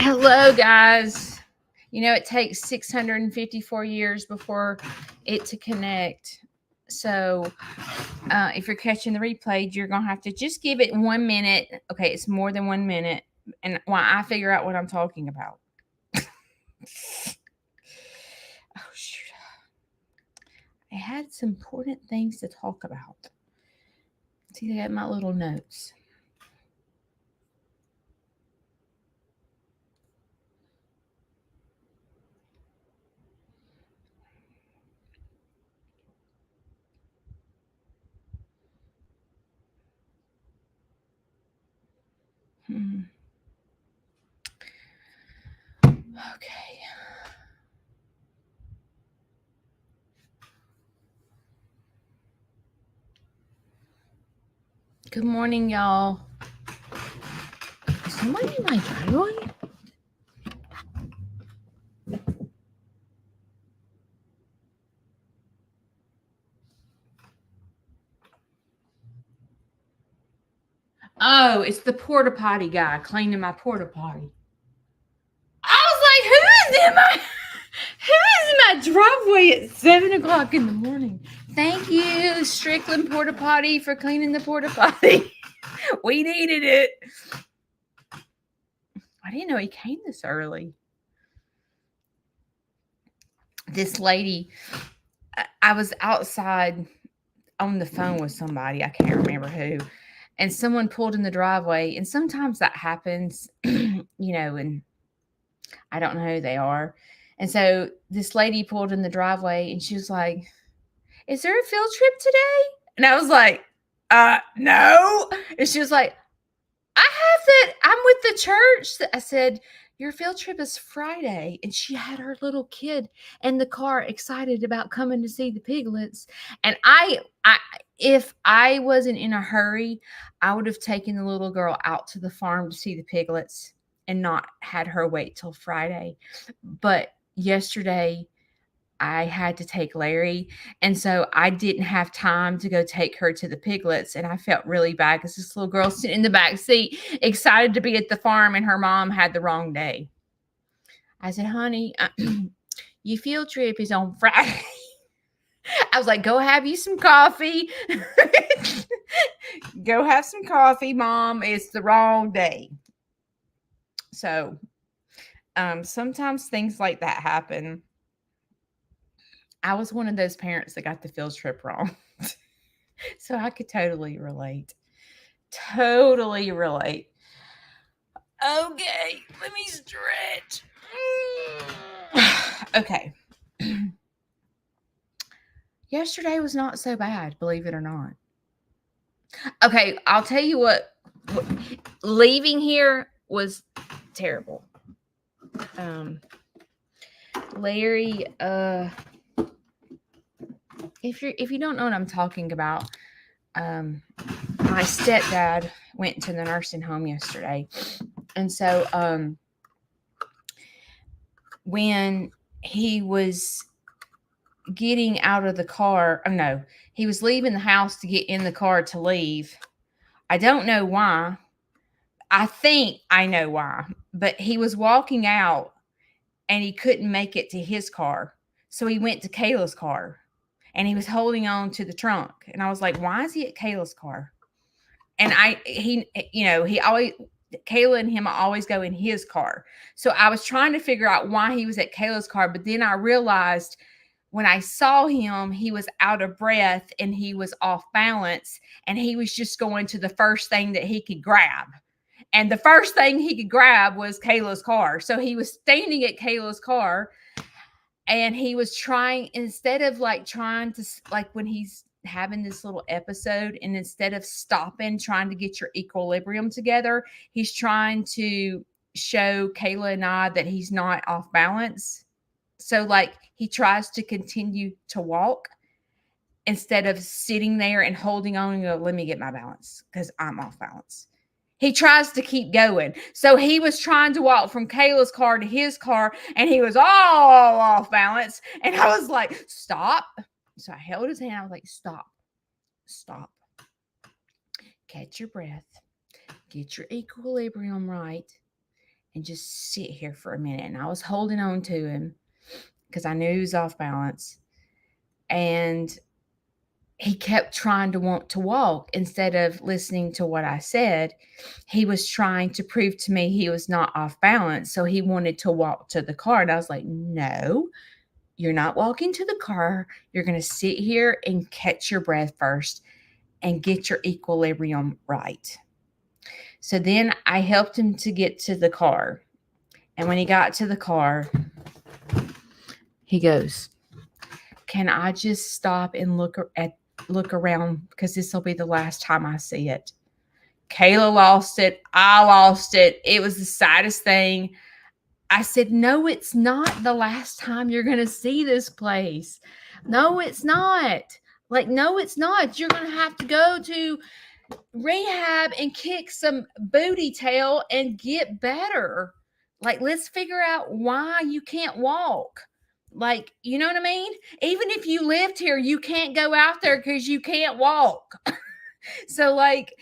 Hello, guys. You know, it takes 654 years before it to connect. So, if you're catching the replay, you're going to have to just give it 1 minute. Okay, it's more than 1 minute. And while I figure out what I'm talking about. Oh, shoot. I had some important things to talk about. See, I got my little notes. Okay. Good morning, y'all. Is somebody in my driveway? Oh, it's the porta potty guy cleaning my porta potty. I was like, who is in my driveway at 7:00 in the morning? Thank you, Strickland Porta Potty, for cleaning the porta potty. We needed it. I didn't know he came this early. This lady, I was outside on the phone with somebody. I can't remember who. And someone pulled in the driveway. And sometimes that happens, and I don't know who they are. And so this lady pulled in the driveway and she was like, "Is there a field trip today?" And I was like, no. And she was like, "I have that. I'm with the church." I said, "Your field trip is Friday." And she had her little kid in the car excited about coming to see the piglets. And if I wasn't in a hurry, I would have taken the little girl out to the farm to see the piglets and not had her wait till Friday. But yesterday I had to take Larry, and so I didn't have time to go take her to the piglets, and I felt really bad because this little girl sitting in the back seat, excited to be at the farm, and her mom had the wrong day. I said, "Honey, your field trip is on Friday." I was like, "Go have you some coffee." Go have some coffee, Mom. It's the wrong day. So, sometimes things like that happen. I was one of those parents that got the field trip wrong. So I could totally relate. Totally relate. Okay, let me stretch. Okay. Yesterday was not so bad, believe it or not. Okay, I'll tell you what. Leaving here was terrible. Larry, if you don't know what I'm talking about, my stepdad went to the nursing home yesterday, and so when he was getting out of the car, he was leaving the house to get in the car to leave. I don't know why. I think I know why, but he was walking out and he couldn't make it to his car. So he went to Kayla's car and he was holding on to the trunk. And I was like, "Why is he at Kayla's car?" And he always, Kayla and him always go in his car. So I was trying to figure out why he was at Kayla's car. But then I realized when I saw him, he was out of breath and he was off balance. And he was just going to the first thing that he could grab. And the first thing he could grab was Kayla's car. So he was standing at Kayla's car and he was trying, instead of trying to, when he's having this little episode, and instead of stopping, trying to get your equilibrium together, he's trying to show Kayla and I that he's not off balance. So he tries to continue to walk instead of sitting there and holding on and go, "Let me get my balance because I'm off balance." He tries to keep going. So he was trying to walk from Kayla's car to his car, and he was all off balance. And I was like, "Stop." So I held his hand. I was like, "Stop. Stop. Catch your breath. Get your equilibrium right. and just sit here for a minute. And I was holding on to him because I knew he was off balance. And he kept trying to want to walk instead of listening to what I said. He was trying to prove to me he was not off balance. So he wanted to walk to the car. And I was like, no, you're not walking to the car. You're going to sit here and catch your breath first and get your equilibrium right. So then I helped him to get to the car. And when he got to the car, he goes, can I just stop and look around, because this will be the last time I see it. Kayla lost it. I lost it. It was the saddest thing. I said, no, it's not the last time you're going to see this place. No, it's not. Like, no, it's not. You're going to have to go to rehab and kick some booty tail and get better. Like, let's figure out why you can't walk. Like, you know what I mean? Even if you lived here, you can't go out there because you can't walk. So, like,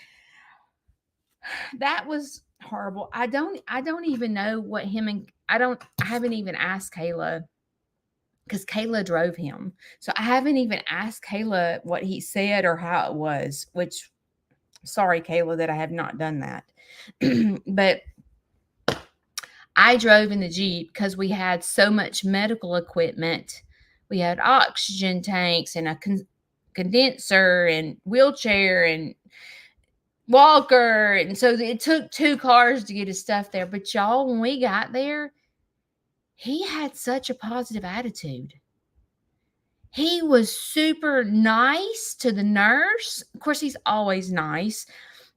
that was horrible. I don't even know what I haven't even asked Kayla, because Kayla drove him. So I haven't even asked Kayla what he said or how it was, which, sorry, Kayla, that I have not done that. But I drove in the Jeep because we had so much medical equipment. We had oxygen tanks and a condenser and wheelchair and walker. And so it took 2 cars to get his stuff there. But y'all, when we got there, he had such a positive attitude. He was super nice to the nurse. Of course, he's always nice,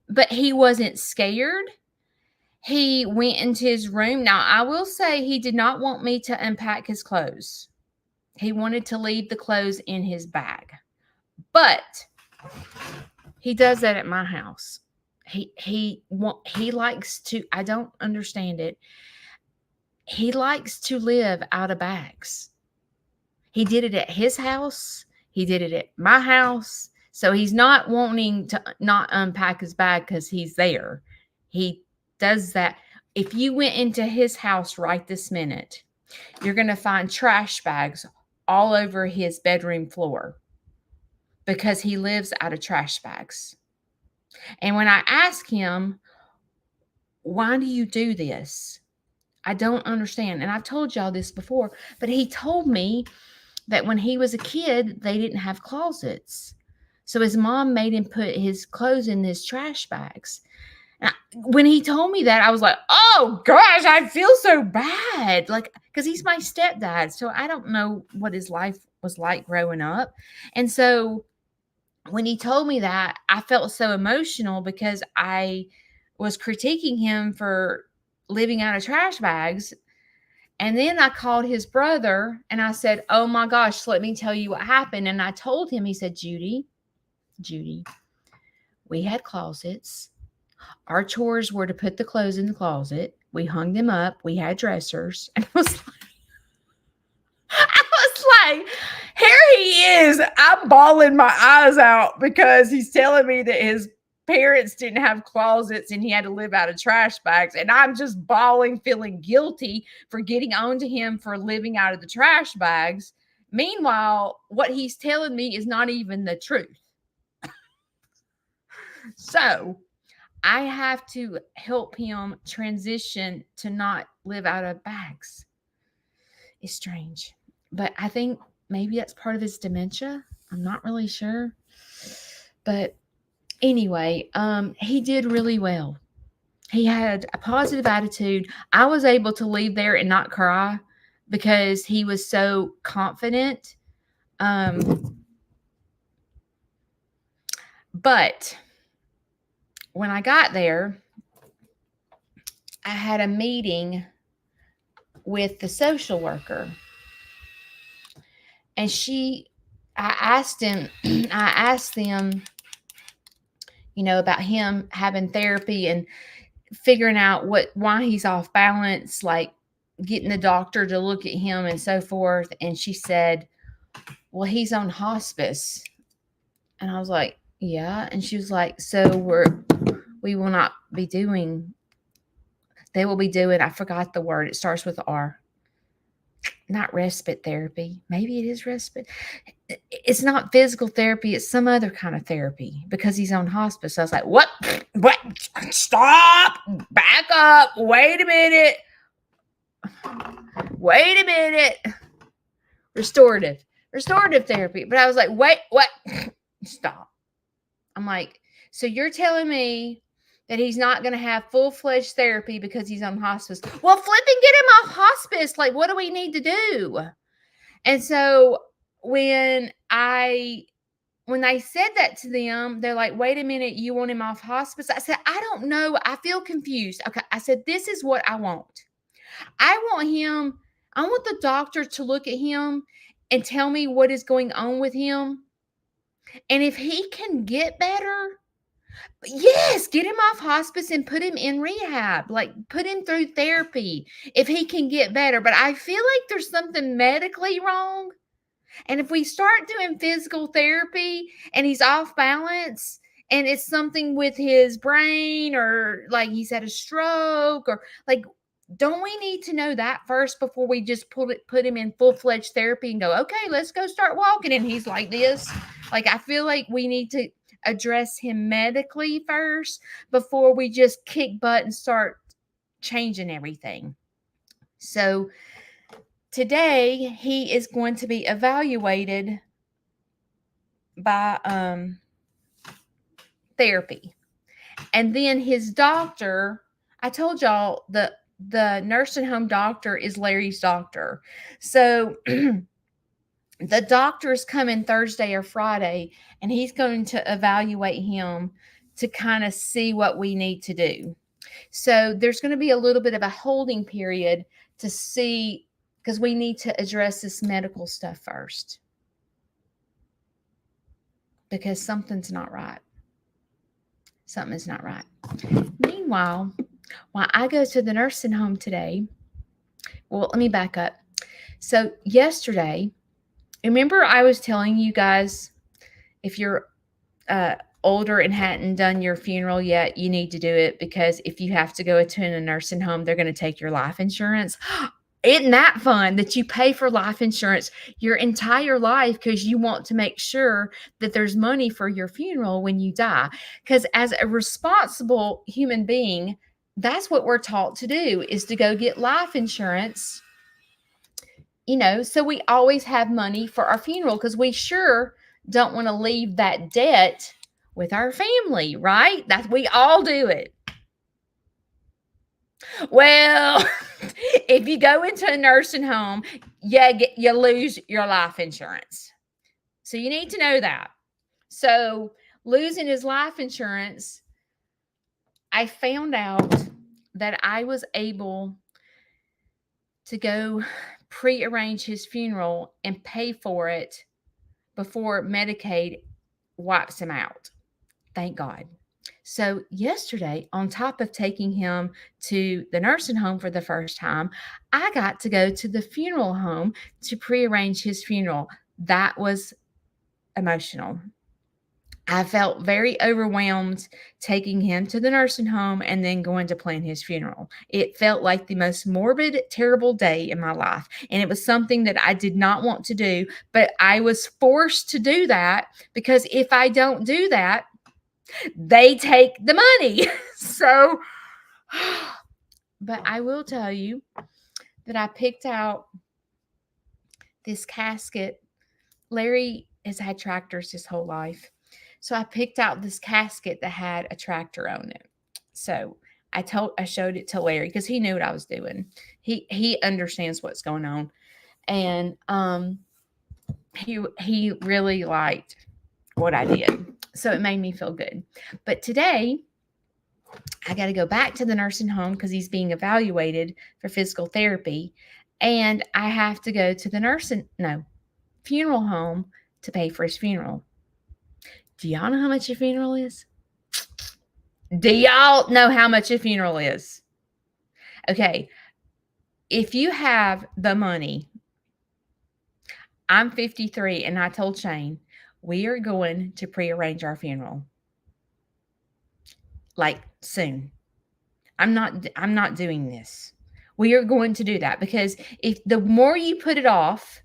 but he wasn't scared. He went into his room. Now, I will say he did not want me to unpack his clothes. He wanted to leave the clothes in his bag. But he does that at my house. He likes to, I don't understand it. He likes to live out of bags. He did it at his house. He did it at my house. So he's not wanting to not unpack his bag because he's there. He does that. If you went into his house right this minute, you're going to find trash bags all over his bedroom floor because he lives out of trash bags. And when I ask him, why do you do this? I don't understand. And I've told y'all this before, but he told me that when he was a kid, they didn't have closets. So his mom made him put his clothes in his trash bags. And when he told me that, I was like, oh gosh, I feel so bad. Like, because he's my stepdad. So I don't know what his life was like growing up. And so when he told me that, I felt so emotional because I was critiquing him for living out of trash bags. And then I called his brother and I said, oh my gosh, let me tell you what happened. And I told him, he said, Judy, we had closets. Our chores were to put the clothes in the closet. We hung them up. We had dressers. And I was like, here he is. I'm bawling my eyes out because he's telling me that his parents didn't have closets and he had to live out of trash bags. And I'm just bawling, feeling guilty for getting on to him for living out of the trash bags. Meanwhile, what he's telling me is not even the truth. So I have to help him transition to not live out of bags. It's strange, but I think maybe that's part of his dementia. I'm not really sure, but anyway, he did really well. He had a positive attitude. I was able to leave there and not cry because he was so confident. But when I got there, I had a meeting with the social worker. And I asked them, about him having therapy and figuring out why he's off balance, like getting the doctor to look at him and so forth. And she said, well, he's on hospice. And I was like, yeah. And she was like, so we will not be doing. They will be doing, I forgot the word. It starts with R. Not respite therapy. Maybe it is respite. It's not physical therapy. It's some other kind of therapy because he's on hospice. So I was like, what? What? Stop. Back up. Wait a minute. Wait a minute. Restorative therapy. But I was like, wait, what? Stop. I'm like, so you're telling me that he's not going to have full-fledged therapy because he's on hospice? Well, flipping get him off hospice. Like, what do we need to do? And so when I said that to them, they're like, wait a minute, you want him off hospice? I said, I don't know. I feel confused. Okay. I said, this is what I want. I want the doctor to look at him and tell me what is going on with him. And if he can get better, yes, get him off hospice and put him in rehab, like put him through therapy if he can get better. But I feel like there's something medically wrong. And if we start doing physical therapy and he's off balance and it's something with his brain or like he's had a stroke or like, don't we need to know that first before we just put him in full-fledged therapy and go, okay, let's go start walking. And he's like this. Like, I feel like we need to address him medically first before we just kick butt and start changing everything. So today he is going to be evaluated by therapy. And then his doctor, I told y'all the nursing home doctor is Larry's doctor. So the doctor's coming Thursday or Friday, and he's going to evaluate him to kind of see what we need to do. So there's going to be a little bit of a holding period to see, because we need to address this medical stuff first. Because something's not right. Something is not right. Meanwhile, while I go to the nursing home today, well, let me back up. So yesterday, remember I was telling you guys, if you're older and hadn't done your funeral yet, you need to do it, because if you have to go attend a nursing home, they're going to take your life insurance. Isn't that fun that you pay for life insurance your entire life because you want to make sure that there's money for your funeral when you die? Because as a responsible human being, that's what we're taught to do, is to go get life insurance, so we always have money for our funeral, because we sure don't want to leave that debt with our family, right? We all do it. Well, if you go into a nursing home, you lose your life insurance. So you need to know that. So losing his life insurance, I found out that I was able to go prearrange his funeral and pay for it before Medicaid wipes him out. Thank God. So yesterday, on top of taking him to the nursing home for the first time, I got to go to the funeral home to prearrange his funeral. That was emotional. I felt very overwhelmed taking him to the nursing home and then going to plan his funeral. It felt like the most morbid, terrible day in my life. And it was something that I did not want to do, but I was forced to do that, because if I don't do that, they take the money. So, but I will tell you that I picked out this casket. Larry has had tractors his whole life. So I picked out this casket that had a tractor on it. So I showed it to Larry because he knew what I was doing. He understands what's going on. And he really liked what I did. So it made me feel good. But today, I got to go back to the nursing home because he's being evaluated for physical therapy. And I have to go to the funeral home to pay for his funeral. Do y'all know how much a funeral is? Do y'all know how much a funeral is? Okay. If you have the money, I'm 53 and I told Shane, we are going to prearrange our funeral. Like soon. I'm not doing this. We are going to do that because if the more you put it off,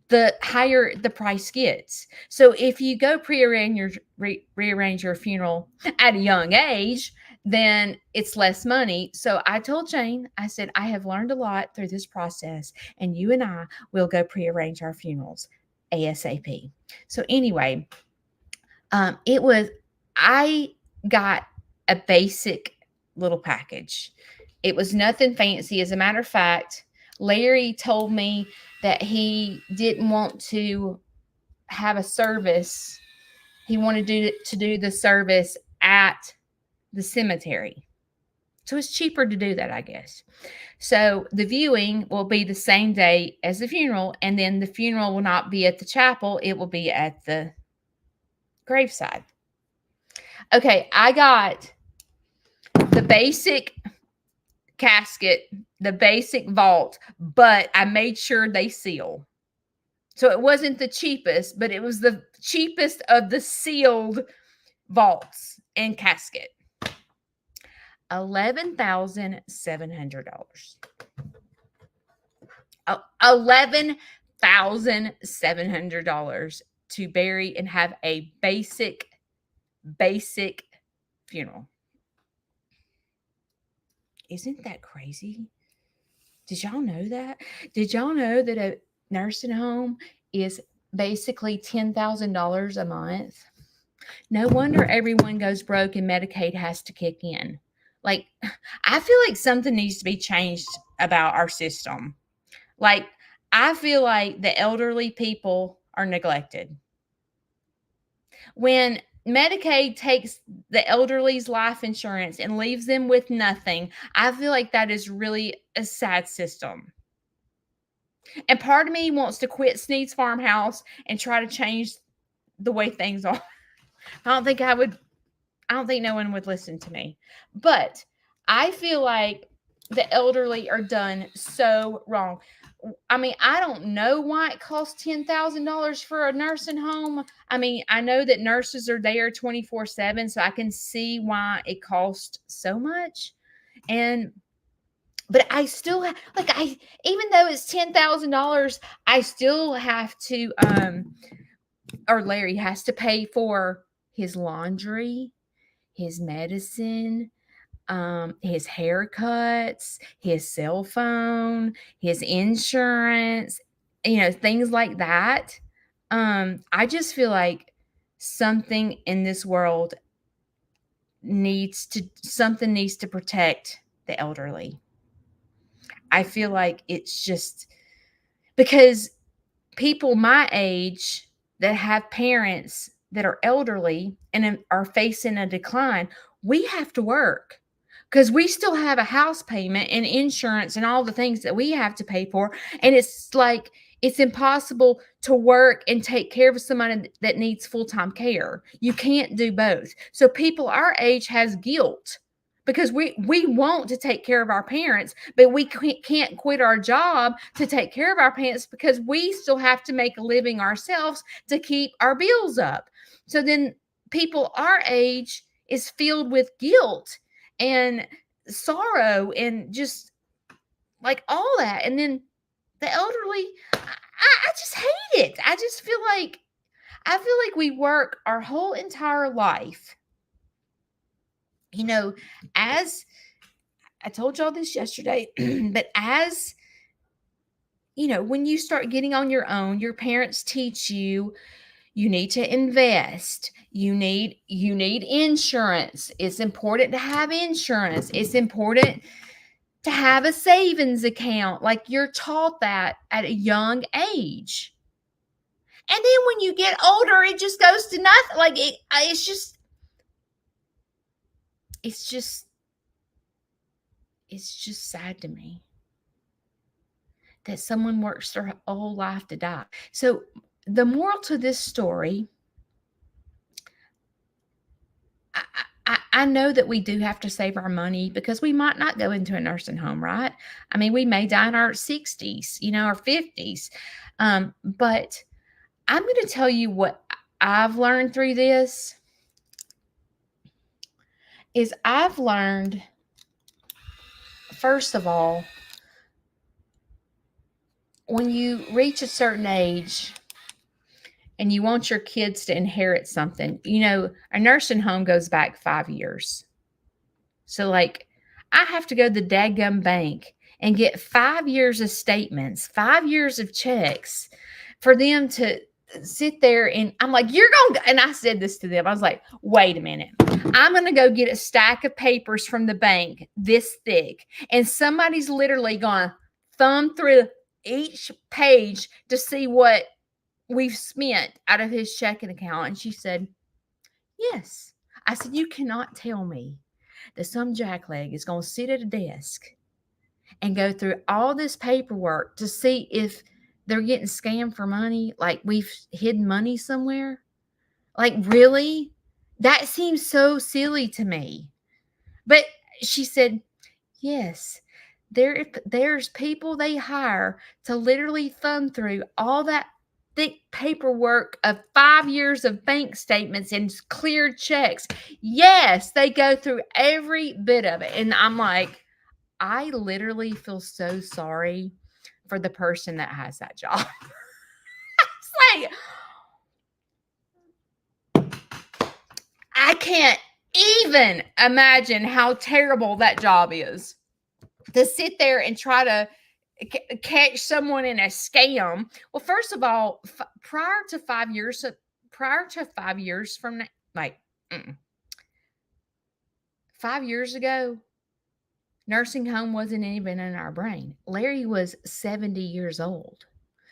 the higher the price gets. So if you go rearrange your funeral at a young age, then it's less money. So I told Jane, I said, I have learned a lot through this process, and you and I will go prearrange our funerals ASAP. So anyway, it was, I got a basic little package. It was nothing fancy. As a matter of fact, Larry told me that he didn't want to have a service. He wanted to do the service at the cemetery. So it's cheaper to do that, I guess. So the viewing will be the same day as the funeral, and then the funeral will not be at the chapel, it will be at the graveside. Okay, I got the basic casket, the basic vault, but I made sure they seal. So it wasn't the cheapest, but it was the cheapest of the sealed vaults and casket. $11,700. $11,700 to bury and have a basic funeral. Isn't that crazy? Did y'all know that? Did y'all know that a nursing home is basically $10,000 a month? No wonder everyone goes broke and Medicaid has to kick in. Like, I feel like something needs to be changed about our system. Like, I feel like the elderly people are neglected. When Medicaid takes the elderly's life insurance and leaves them with nothing, I feel like that is really a sad system. And part of me wants to quit Sneed's Farmhouse and try to change the way things are. I don't think no one would listen to me. But I feel like the elderly are done so wrong. I mean, I don't know why it costs $10,000 for a nursing home. I mean, I know that nurses are there 24/7, so I can see why it costs so much. But I still even though it's $10,000, I still have to or Larry has to pay for his laundry, his medicine, his haircuts, his cell phone, his insurance, things like that. I just feel like something in this world needs to protect the elderly. I feel like it's just because people my age that have parents that are elderly and are facing a decline, we have to work because we still have a house payment and insurance and all the things that we have to pay for. And it's like, it's impossible to work and take care of somebody that needs full-time care. You can't do both. So people our age has guilt because we want to take care of our parents, but we can't quit our job to take care of our parents because we still have to make a living ourselves to keep our bills up. So then people our age is filled with guilt and sorrow and just like all that. And then the elderly, I just hate it. I feel like we work our whole entire life. As I told y'all this yesterday, but as when you start getting on your own, your parents teach you need to invest. You need insurance. It's important to have insurance. It's important to have a savings account. Like you're taught that at a young age. And then when you get older, it just goes to nothing. Like it's just sad to me that someone works their whole life to die. So the moral to this story, I know that we do have to save our money because we might not go into a nursing home, right? I mean, we may die in our 60s, our 50s. But I'm going to tell you what I've learned through this is I've learned first of all, when you reach a certain age and you want your kids to inherit something, a nursing home goes back 5 years. So, like, I have to go to the dadgum bank and get 5 years of statements, 5 years of checks for them to sit there. And I'm like, and I said this to them. I was like, wait a minute. I'm going to go get a stack of papers from the bank this thick. And somebody's literally going to thumb through each page to see what we've spent out of his checking account. And she said, yes. I said, you cannot tell me that some jackleg is going to sit at a desk and go through all this paperwork to see if they're getting scammed for money, like we've hidden money somewhere. Like, really? That seems so silly to me. But she said, yes, there's people they hire to literally thumb through all that thick paperwork of 5 years of bank statements and cleared checks. Yes, they go through every bit of it. And I'm like, I literally feel so sorry for the person that has that job. It's like, I can't even imagine how terrible that job is, to sit there and try to catch someone in a scam. Well, first of all, prior to 5 years from now, like 5 years ago, nursing home wasn't even in our brain. Larry was 70 years old.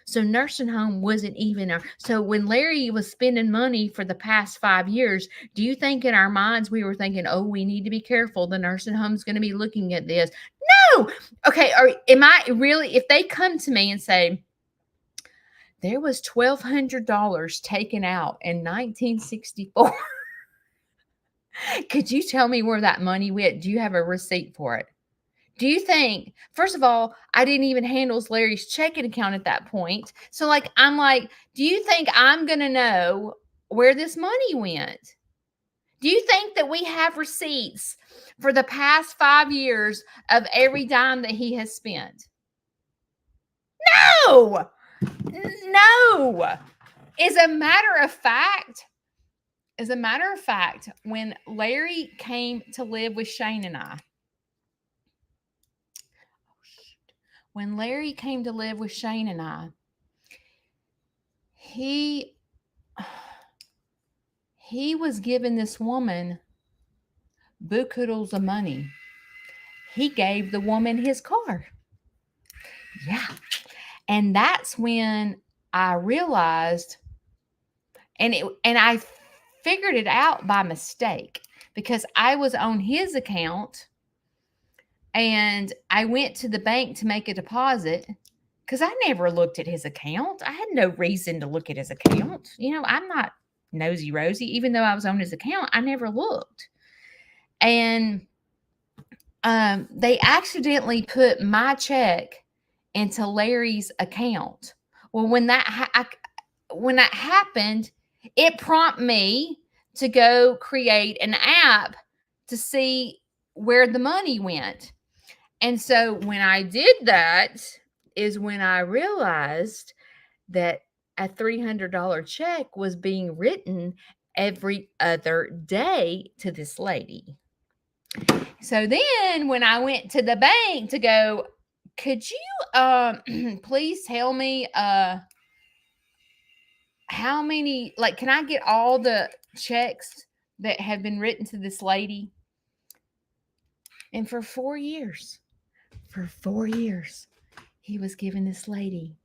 So nursing home wasn't even so when Larry was spending money for the past 5 years, do you think in our minds we were thinking, oh, we need to be careful, the nursing home's going to be looking at this? No. Okay. Am I really, if they come to me and say, there was $1,200 taken out in 1964, could you tell me where that money went? Do you have a receipt for it? Do you think, first of all, I didn't even handle Larry's checking account at that point. So, like, I'm like, do you think I'm going to know where this money went? Do you think that we have receipts for the past 5 years of every dime that he has spent? No. As a matter of fact, when Larry came to live with Shane and I, he was giving this woman buku of money. He gave the woman his car. Yeah. And that's when I realized, and I figured it out by mistake, because I was on his account and I went to the bank to make a deposit because I never looked at his account. I had no reason to look at his account. I'm not nosy Rosie. Even though I was on his account, I never looked. And they accidentally put my check into Larry's account. Well, when that happened, it prompted me to go create an app to see where the money went. And so when I did that is when I realized that a $300 check was being written every other day to this lady. So then when I went to the bank to go, could you please tell me how many, like, can I get all the checks that have been written to this lady? And for 4 years, he was giving this lady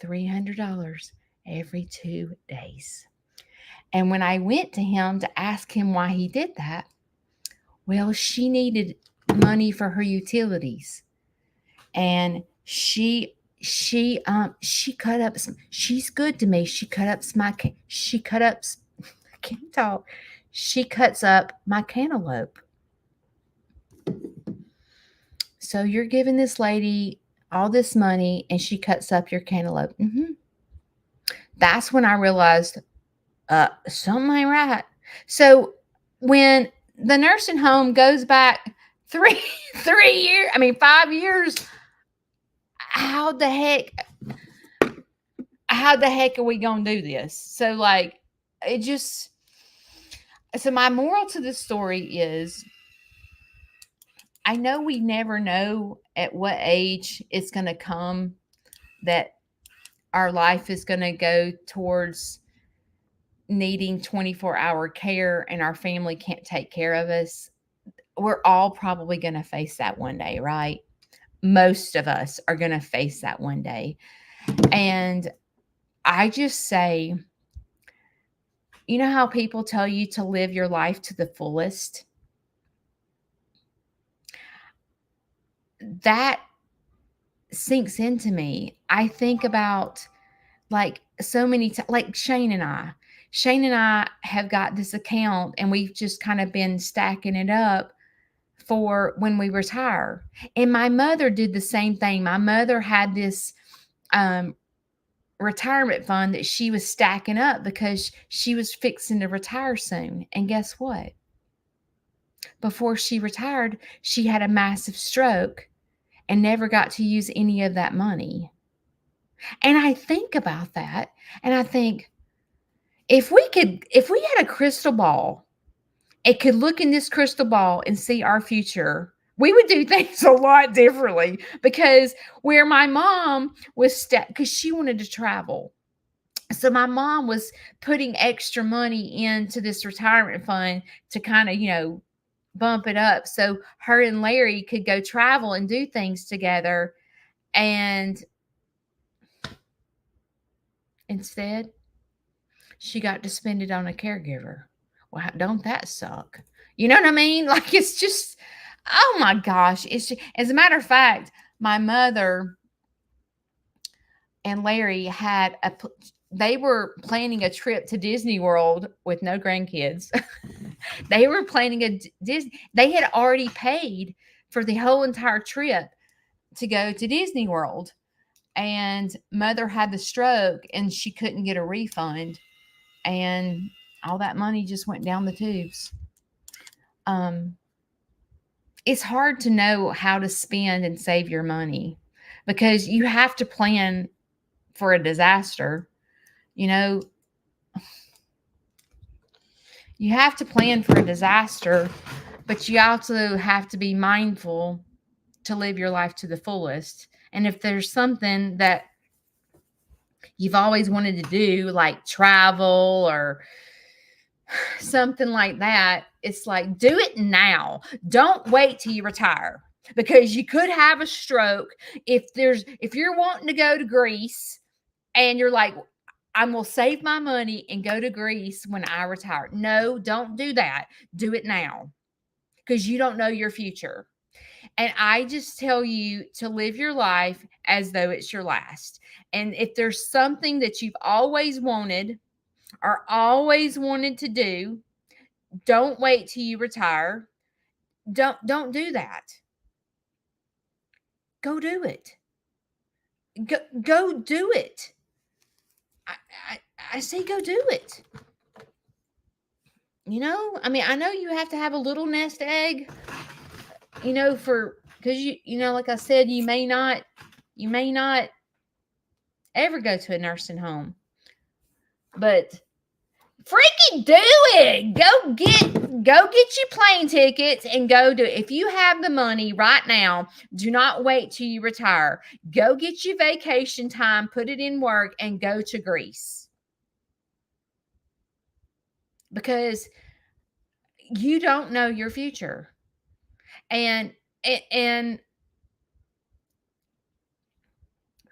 $300 every 2 days. And when I went to him to ask him why he did that, well, she needed money for her utilities. And she cut up some, she's good to me. She cuts up my cantaloupe. So you're giving this lady all this money and she cuts up your cantaloupe. Mm-hmm. That's when I realized something ain't right. So when the nursing home goes back Three, 3 years. I mean, 5 years. How the heck? How the heck are we gonna do this? So like, it just. So my moral to this story is, I know we never know at what age it's gonna come that our life is gonna go towards needing 24-hour care and our family can't take care of us. We're all probably going to face that one day, right? Most of us are going to face that one day. And I just say, you know how people tell you to live your life to the fullest? That sinks into me. I think about like so many times, like Shane and I. Shane and I have got this account and we've just kind of been stacking it up for when we retire. And my mother did the same thing. My mother had this retirement fund that she was stacking up because she was fixing to retire soon. And guess what? Before she retired, she had a massive stroke and never got to use any of that money. And I think about that and I think, if we had a crystal ball, it could look in this crystal ball and see our future, we would do things a lot differently. Because where my mom was because she wanted to travel. So my mom was putting extra money into this retirement fund to kind of, bump it up so her and Larry could go travel and do things together. And instead, she got to spend it on a caregiver. Well, don't that suck? You know what I mean? Like, it's just, oh my gosh. It's just, as a matter of fact, my mother and Larry they were planning a trip to Disney World with no grandkids. They were planning they had already paid for the whole entire trip to go to Disney World. And mother had the stroke and she couldn't get a refund. And all that money just went down the tubes. It's hard to know how to spend and save your money because you have to plan for a disaster. You have to plan for a disaster, but you also have to be mindful to live your life to the fullest. And if there's something that you've always wanted to do, like travel or something like that, it's like, do it now. Don't wait till you retire, because you could have a stroke. If you're wanting to go to Greece and you're like, I'm going to save my money and go to Greece when I retire. No, don't do that. Do it now, because you don't know your future. And I just tell you to live your life as though it's your last. And if there's something that you've always wanted or always wanted to do, don't wait till you retire. Don't do that. Go do it. Go do it. I say go do it. I mean, I know you have to have a little nest egg, because like I said, you may not ever go to a nursing home, but freaking do it. Go get your plane tickets and go do it. If you have the money right now, do not wait till you retire. Go get your vacation time, put it in work, and go to Greece. Because you don't know your future. And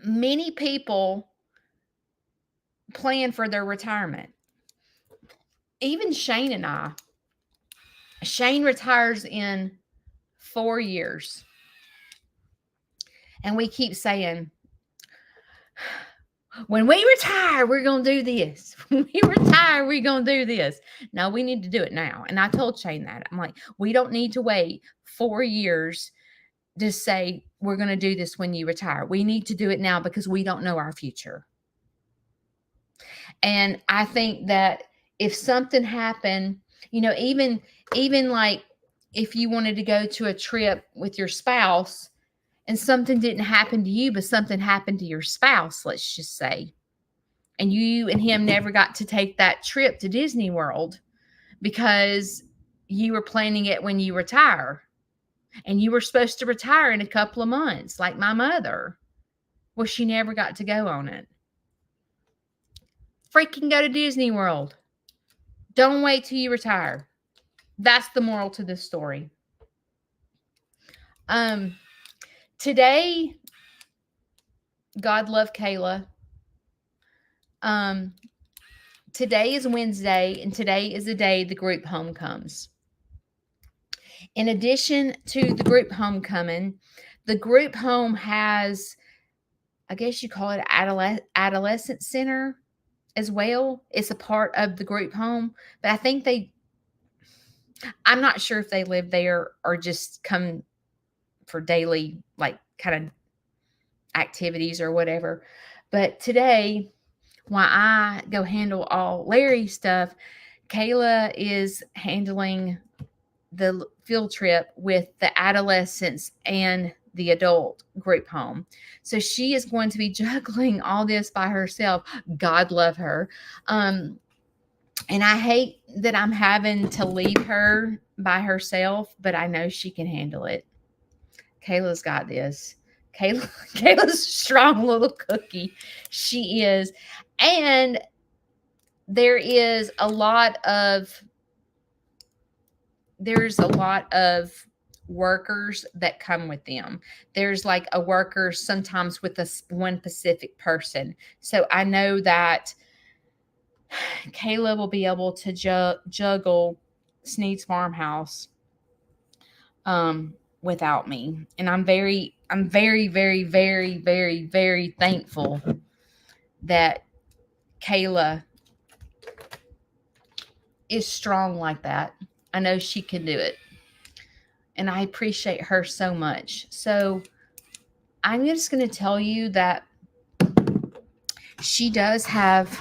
many people plan for their retirement. Even Shane and I. Shane retires in 4 years. And we keep saying, when we retire, we're going to do this. When we retire, we're going to do this. No, we need to do it now. And I told Shane that. I'm like, we don't need to wait 4 years to say we're going to do this when you retire. We need to do it now, because we don't know our future. And I think that if something happened, even like if you wanted to go to a trip with your spouse and something didn't happen to you, but something happened to your spouse, let's just say, and you and him never got to take that trip to Disney World because you were planning it when you retire, and you were supposed to retire in a couple of months, like my mother. Well, she never got to go on it. Freaking go to Disney World. Don't wait till you retire. That's the moral to this story. Today, God love Kayla. Today is Wednesday, and today is the day the group home comes. In addition to the group homecoming, the group home has, I guess you call it adolescent center as well. It's a part of the group home, but I think I'm not sure if they live there or just come for daily, like, kind of activities or whatever. But today, while I go handle all Larry's stuff, Kayla is handling the field trip with the adolescents and the adult group home. So she is going to be juggling all this by herself. God love her. And I hate that I'm having to leave her by herself, but I know she can handle it. Kayla's got this. Kayla's a strong little cookie. She is. And there's a lot of workers that come with them. There's like a worker sometimes with one specific person. So I know that Kayla will be able to juggle Sneed's farmhouse without me. And I'm very, very, very, very, very thankful that Kayla is strong like that. I know she can do it. And I appreciate her so much. So I'm just going to tell you that she does have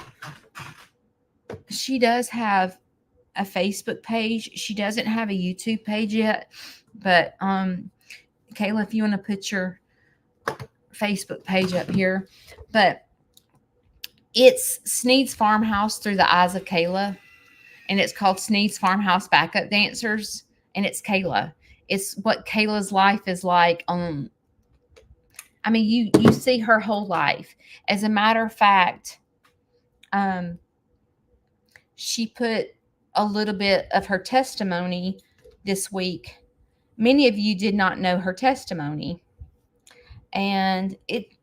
a Facebook page. She doesn't have a YouTube page yet. But Kayla, if you want to put your Facebook page up here. But it's Sneed's Farmhouse Through the Eyes of Kayla. And it's called Sneed's Farmhouse Backup Dancers. And it's Kayla. It's what Kayla's life is like. I mean, you see her whole life. As a matter of fact, she put a little bit of her testimony this week. Many of you did not know her testimony. And it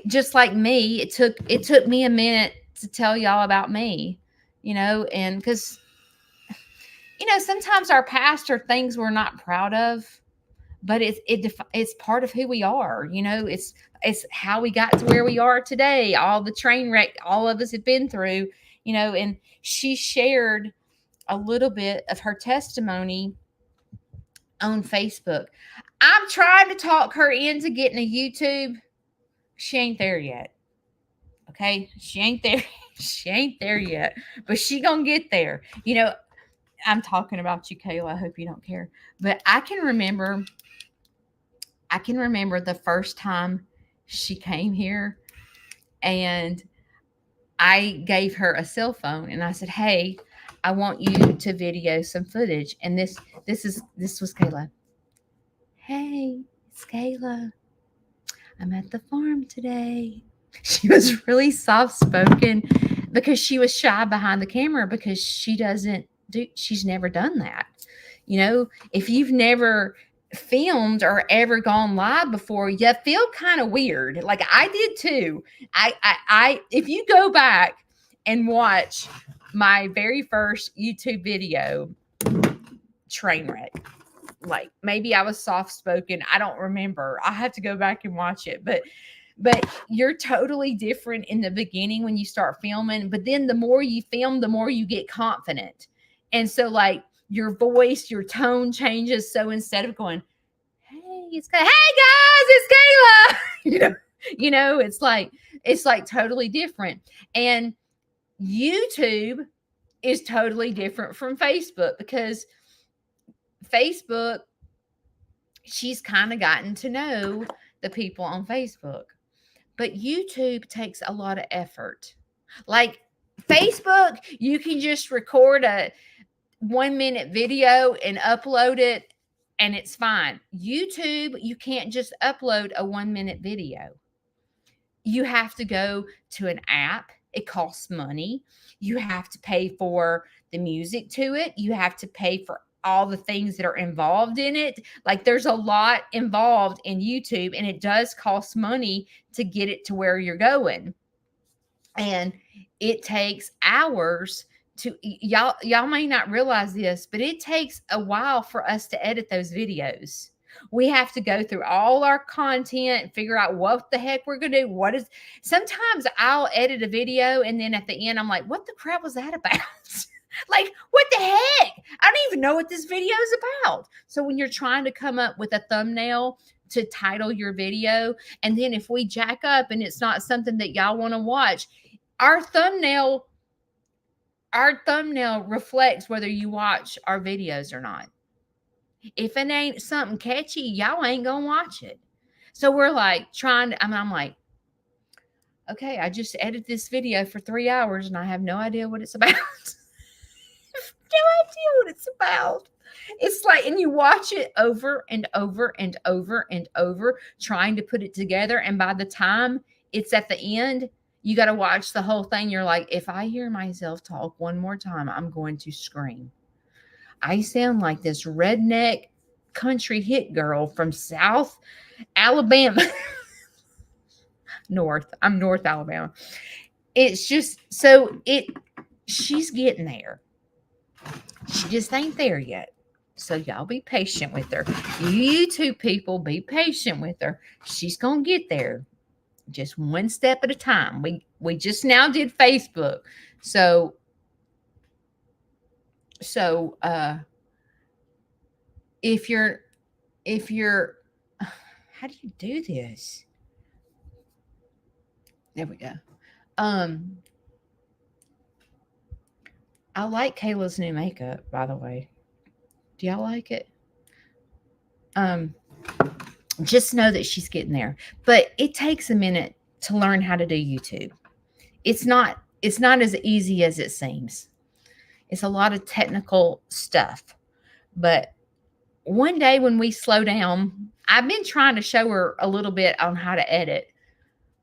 just like me, it took me a minute to tell y'all about me, and because, sometimes our past are things we're not proud of, but it's part of who we are. It's how we got to where we are today, all the train wreck all of us have been through, and she shared a little bit of her testimony on Facebook. I'm trying to talk her into getting a YouTube. She ain't there yet. Okay? She ain't there. She ain't there yet. But she gonna get there. I'm talking about you, Kayla. I hope you don't care. But I can remember the first time she came here, and I gave her a cell phone, and I said, "Hey, I want you to video some footage." And this was Kayla. "Hey, it's Kayla. I'm at the farm today." She was really soft-spoken because she was shy behind the camera because she's never done that. If you've never filmed or ever gone live before, you feel kind of weird. Like I did too. I if you go back and watch my very first YouTube video, train wreck. Like maybe I was soft spoken. I don't remember. I have to go back and watch it. But you're totally different in the beginning when you start filming. But then the more you film, the more you get confident. And so like your voice, your tone changes. So instead of going, "Hey, hey guys, it's Kayla," it's like totally different. And YouTube is totally different from Facebook because Facebook, she's kind of gotten to know the people on Facebook. But YouTube takes a lot of effort. Like Facebook, you can just record a 1-minute video and upload it and it's fine. YouTube, you can't just upload a 1-minute video. You have to go to an app. It costs money. You have to pay for the music to it. You have to pay for all the things that are involved in it. Like there's a lot involved in YouTube, and it does cost money to get it to where you're going. And it takes hours to y'all may not realize this, but it takes a while for us to edit those videos. We have to go through all our content and figure out what the heck we're going to do. Sometimes I'll edit a video and then at the end, I'm like, what the crap was that about? Like, what the heck? I don't even know what this video is about. So when you're trying to come up with a thumbnail to title your video, and then if we jack up and it's not something that y'all want to watch, our thumbnail reflects whether you watch our videos or not. If it ain't something catchy, y'all ain't gonna watch it. So we're like I'm like, okay, I just edited this video for 3 hours and I have no idea what it's about. No idea what it's about. It's like, and you watch it over and over and over and over, trying to put it together. And by the time it's at the end, you got to watch the whole thing. You're like, if I hear myself talk one more time, I'm going to scream. I sound like this redneck country hit girl from South Alabama. I'm North Alabama. It's just, she's getting there. She just ain't there yet. So y'all be patient with her. You YouTube people, be patient with her. She's going to get there. Just one step at a time. We just now did Facebook. So if you're how do you do this? There we go. I like Kayla's new makeup, by the way. Do y'all like it? Just know that she's getting there. But it takes a minute to learn how to do YouTube. It's not as easy as it seems. It's a lot of technical stuff. But one day when we slow down, I've been trying to show her a little bit on how to edit,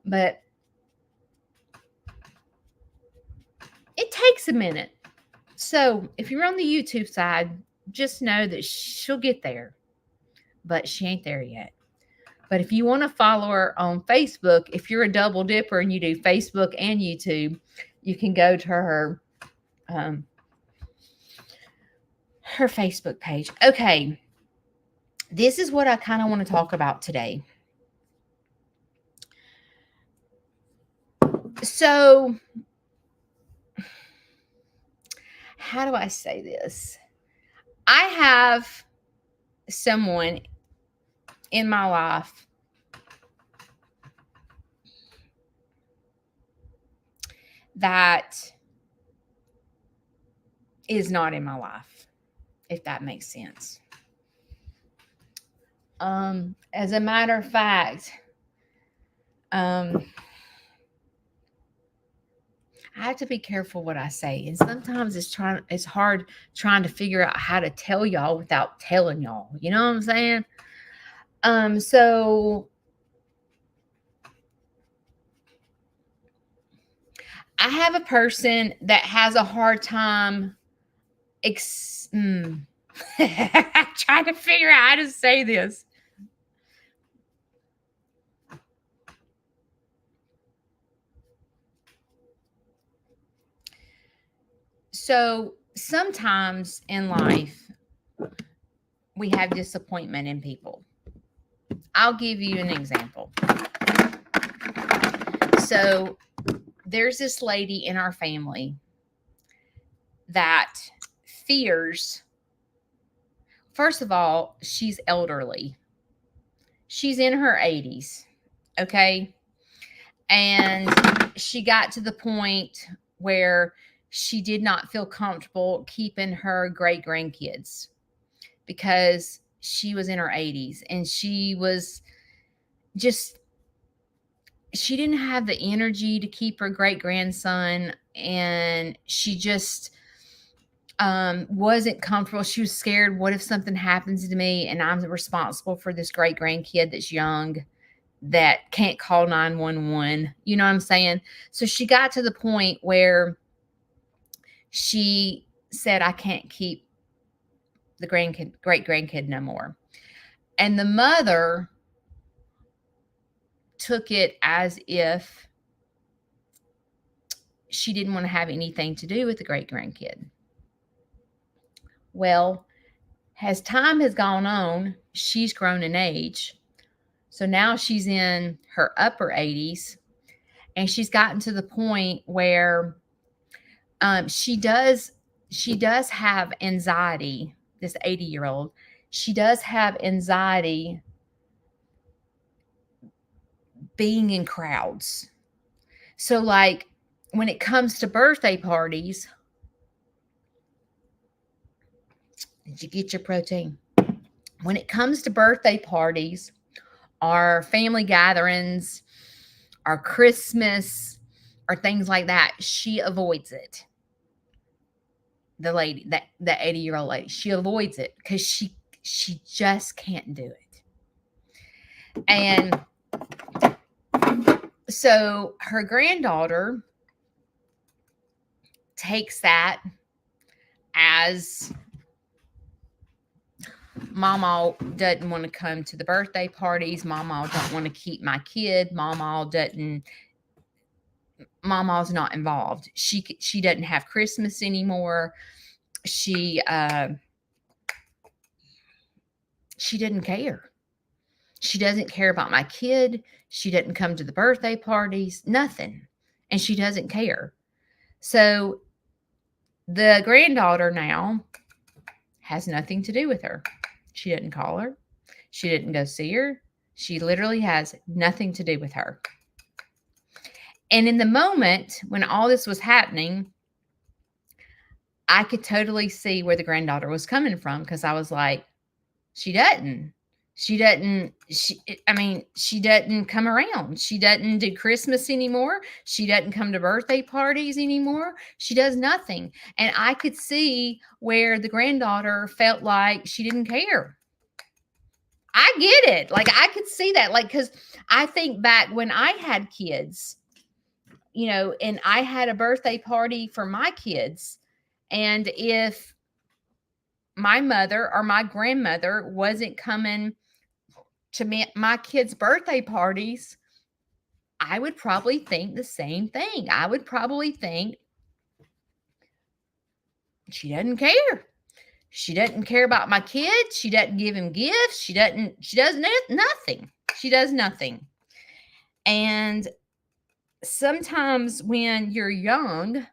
but it takes a minute. So if you're on the YouTube side, just know that she'll get there, but she ain't there yet. But if you want to follow her on Facebook, if you're a double dipper and you do Facebook and YouTube, you can go to her Facebook page. Okay. This is what I kind of want to talk about today. So, how do I say this? I have someone in my life that is not in my life, if that makes sense. As a matter of fact, I have to be careful what I say. And sometimes it's hard trying to figure out how to tell y'all without telling y'all. You know what I'm saying? So I have a person that has a hard time trying to figure out how to say this. So sometimes in life, we have disappointment in people. I'll give you an example. So there's this lady in our family that fears, first of all, she's elderly. She's in her 80s, okay? And she got to the point where she did not feel comfortable keeping her great grandkids. because she was in her 80s and she was just, she didn't have the energy to keep her great grandson, and she just wasn't comfortable. She was scared. What if something happens to me and I'm responsible for this great grandkid that's young, that can't call 911? You know what I'm saying? So she got to the point where she said, I can't keep the great grandkid no more. And the mother took it as if she didn't want to have anything to do with the great grandkid. Well, as time has gone on, she's grown in age. So now she's in her upper 80s, and she's gotten to the point where she does have anxiety. This 80-year-old, she does have anxiety being in crowds. So like when it comes to birthday parties, did you get your protein? When it comes to birthday parties, our family gatherings, our Christmas, or things like that, she avoids it. The lady, that 80-year-old lady, she avoids it because she just can't do it. And so her granddaughter takes that as, Mama doesn't want to come to the birthday parties. Mama don't want to keep my kid. Mama's not involved. She doesn't have Christmas anymore. She didn't care. She doesn't care about my kid. She doesn't come to the birthday parties, nothing. And she doesn't care. So the granddaughter now has nothing to do with her. She didn't call her. She didn't go see her. She literally has nothing to do with her. And in the moment when all this was happening, I could totally see where the granddaughter was coming from, because I was like, she doesn't come around. She doesn't do Christmas anymore. She doesn't come to birthday parties anymore. She does nothing. And I could see where the granddaughter felt like she didn't care. I get it. Like, I could see that. Like, because I think back when I had kids, and I had a birthday party for my kids. And if my mother or my grandmother wasn't coming to my kids' birthday parties, I would probably think the same thing. I would probably think she doesn't care. She doesn't care about my kids. She doesn't give him gifts. She does nothing. She does nothing. And sometimes when you're young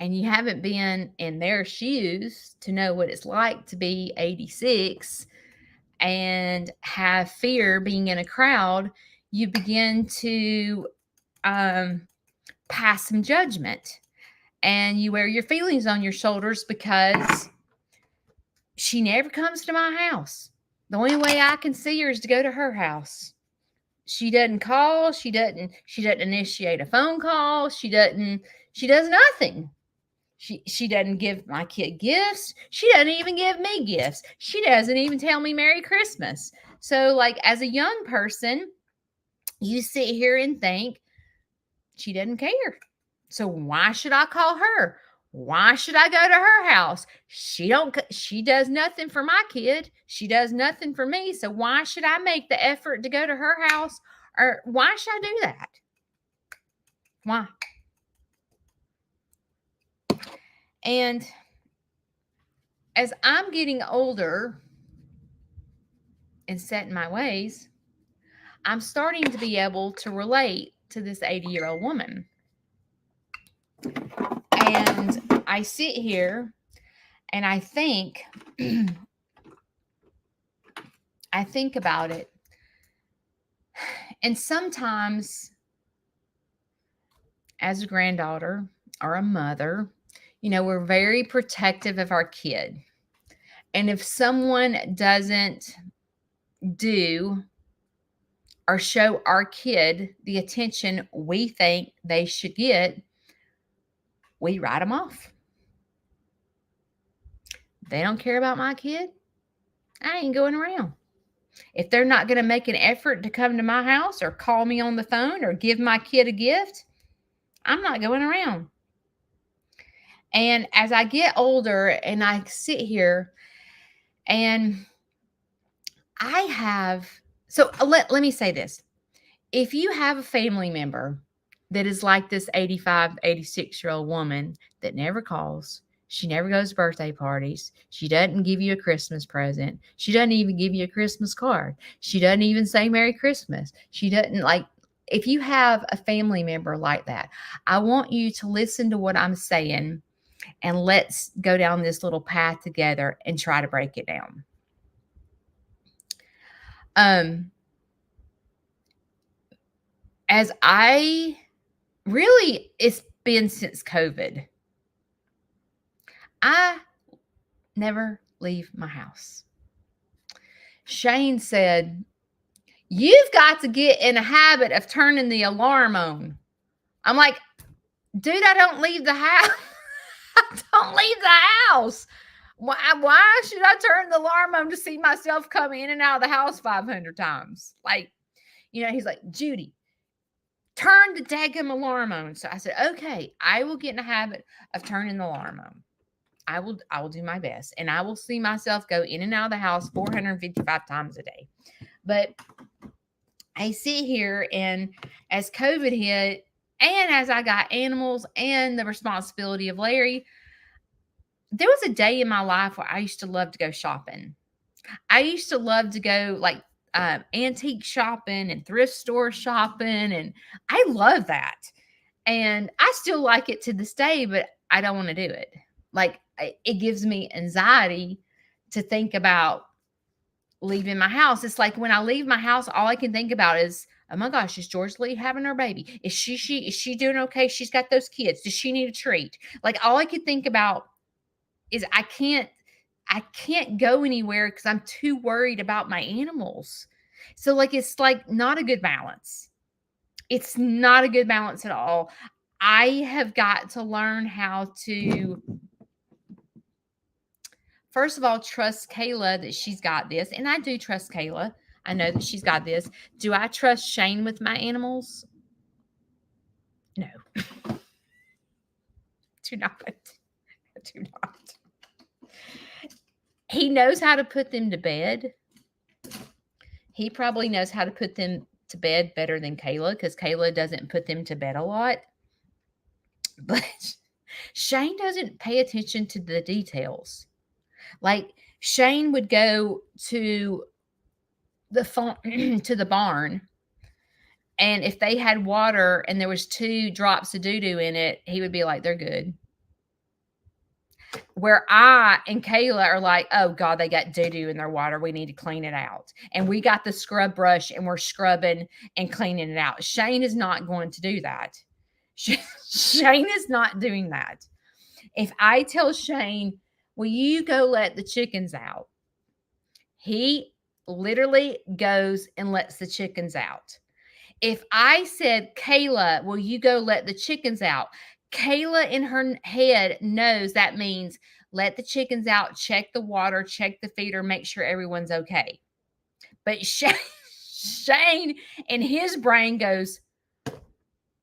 and you haven't been in their shoes to know what it's like to be 86 and have fear being in a crowd, you begin to pass some judgment, and you wear your feelings on your shoulders because she never comes to my house. The only way I can see her is to go to her house. She doesn't call. She doesn't initiate a phone call. She does nothing. She doesn't give my kid gifts. She doesn't even give me gifts. She doesn't even tell me Merry Christmas. So, like, as a young person, you sit here and think she doesn't care. So why should I call her? Why should I go to her house? She does nothing for my kid. She does nothing for me. So why should I make the effort to go to her house? Or why should I do that? Why? And as I'm getting older and set in my ways, I'm starting to be able to relate to this 80-year-old woman. And I sit here and I think about it. And sometimes, as a granddaughter or a mother, we're very protective of our kid. And if someone doesn't do or show our kid the attention we think they should get, we write them off. They don't care about my kid, I ain't going around. If they're not going to make an effort to come to my house or call me on the phone or give my kid a gift, I'm not going around. And as I get older and I sit here and let me say this. If you have a family member that is like this 85, 86-year-old woman that never calls, she never goes to birthday parties, she doesn't give you a Christmas present, she doesn't even give you a Christmas card, she doesn't even say Merry Christmas, she doesn't if you have a family member like that, I want you to listen to what I'm saying and let's go down this little path together and try to break it down. It's been since COVID. I never leave my house. Shane said, you've got to get in a habit of turning the alarm on. I'm like, dude, I don't leave the house. I don't leave the house. Why should I turn the alarm on to see myself come in and out of the house 500 times? He's like, Judy, turn the daggum alarm on. So I said, okay, I will get in a habit of turning the alarm on. I will do my best, and I will see myself go in and out of the house 455 times a day. But I sit here, and as COVID hit, and as I got animals and the responsibility of Larry, there was a day in my life where I used to love to go shopping. I used to love to go antique shopping and thrift store shopping, and I love that. And I still like it to this day, but I don't want to do it. It gives me anxiety to think about leaving my house. It's like when I leave my house, all I can think about is, oh my gosh, is George Lee having her baby? Is she doing okay? She's got those kids. Does she need a treat? All I could think about is I can't go anywhere because I'm too worried about my animals. So it's not a good balance. It's not a good balance at all. I have got to learn how to, first of all, trust Kayla that she's got this. And I do trust Kayla. I know that she's got this. Do I trust Shane with my animals? No. Do not. He knows how to put them to bed. He probably knows how to put them to bed better than Kayla, because Kayla doesn't put them to bed a lot. But Shane doesn't pay attention to the details. Shane would go to the barn, and if they had water and there was 2 drops of doo-doo in it, he would be like, they're good. Where I and Kayla are like, oh God, they got doo-doo in their water, we need to clean it out. And we got the scrub brush and we're scrubbing and cleaning it out. Shane is not going to do that. Shane is not doing that. If I tell Shane, will you go let the chickens out? He literally goes and lets the chickens out. If I said, Kayla, will you go let the chickens out? Kayla in her head knows that means let the chickens out, check the water, check the feeder, make sure everyone's okay. But Shane in his brain goes,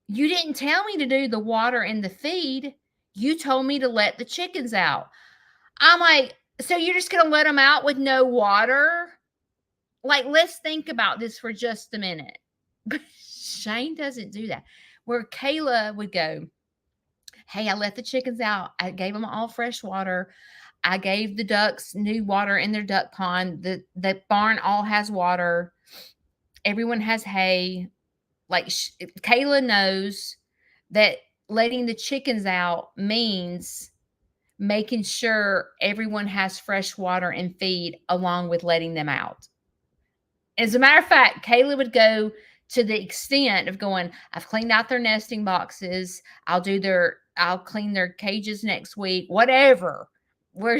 you didn't tell me to do the water and the feed. You told me to let the chickens out. I'm like, so you're just going to let them out with no water? Let's think about this for just a minute. But Shane doesn't do that. Where Kayla would go, hey, I let the chickens out. I gave them all fresh water. I gave the ducks new water in their duck pond. The barn all has water. Everyone has hay. Kayla knows that letting the chickens out means making sure everyone has fresh water and feed along with letting them out. As a matter of fact, Kayla would go to the extent of going, I've cleaned out their nesting boxes. I'll clean their cages next week, whatever. Where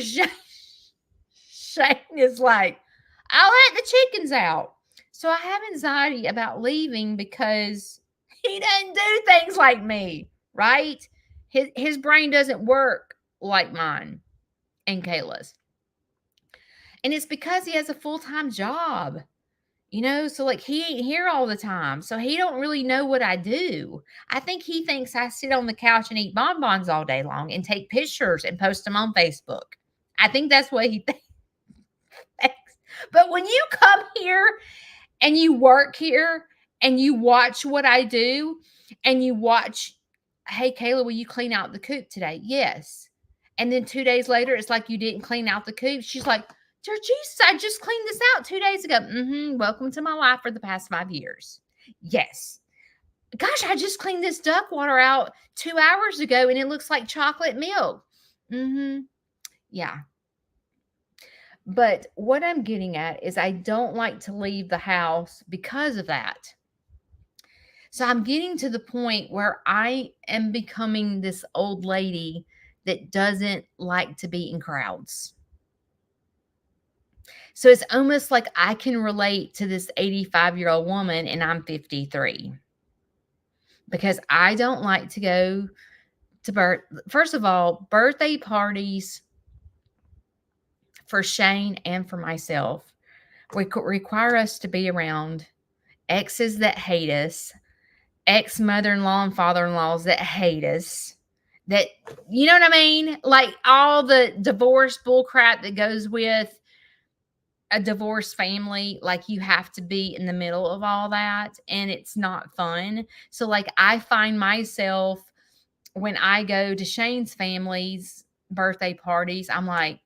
Shane is like, I'll let the chickens out. So I have anxiety about leaving because he doesn't do things like me, right? His brain doesn't work like mine and Kayla's. And it's because he has a full-time job. So like he ain't here all the time. So he don't really know what I do. I think he thinks I sit on the couch and eat bonbons all day long and take pictures and post them on Facebook. I think that's what he thinks. But when you come here and you work here and you watch what I do and you watch, hey, Kayla, will you clean out the coop today? Yes. And then 2 days later, it's like you didn't clean out the coop. She's like, Jesus, I just cleaned this out 2 days ago. Welcome to my life for the past 5 years. Yes. Gosh, I just cleaned this duck water out 2 hours ago and it looks like chocolate milk. Yeah. But what I'm getting at is I don't like to leave the house because of that. So I'm getting to the point where I am becoming this old lady that doesn't like to be in crowds. So it's almost like I can relate to this 85-year-old woman and I'm 53. Because I don't like to go to first of all, birthday parties for Shane and for myself require us to be around exes that hate us, ex-mother-in-law and father-in-laws that hate us, that, you know what I mean? Like all the divorce bull crap that goes with a divorced family. Like you have to be in the middle of all that and it's not fun. So like I find myself when I go to Shane's family's birthday parties, I'm like,